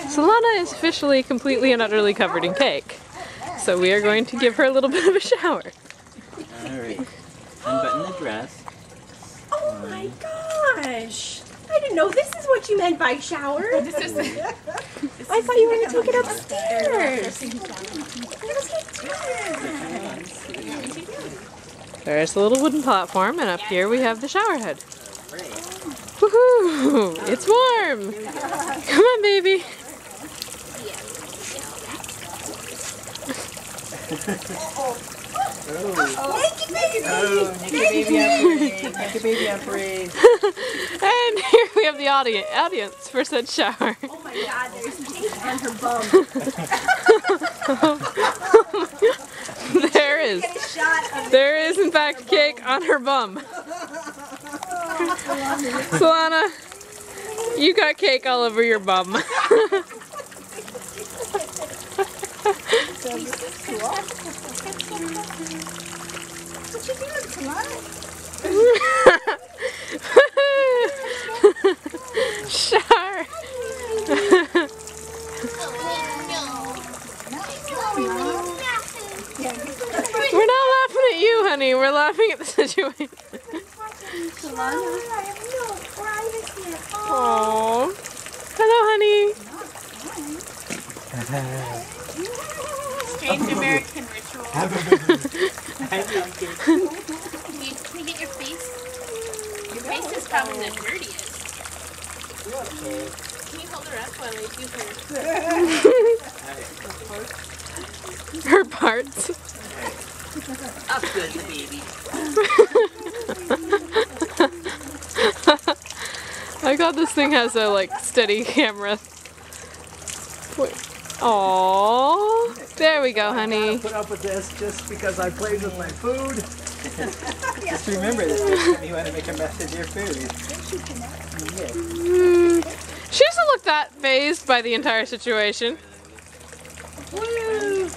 Solana is officially completely and utterly covered in cake. So we are going to give her a little bit of a shower. Alright. Unbutton the dress. Oh my gosh! I didn't know this is what you meant by shower. I thought you were going to take it upstairs. There's a little wooden platform, and up here we have the shower head. Woohoo! It's warm! Come on, baby! Naked baby! Naked baby on parade. And here we have the audience for said shower. Oh my god, there's cake on her bum. There is in fact cake on her bum. Solana, you got cake all over your bum. What you doing, Solana? Sure. We're not laughing at you, honey. We're laughing at the situation. Aww. Hello, honey. Strange American ritual. I like it. Can you get your face? Your face is probably the dirtiest. Can you hold her up while I do her? Her parts. Up good, the baby. I thought this thing has a steady camera. Aww. There we go, honey. Put up with this just because I played with my food. Just remember this next time you want to make a mess of your food. She doesn't look that fazed by the entire situation. Woo!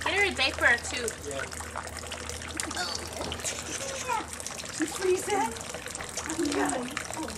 Get her a diaper too. You freeze that? Oh,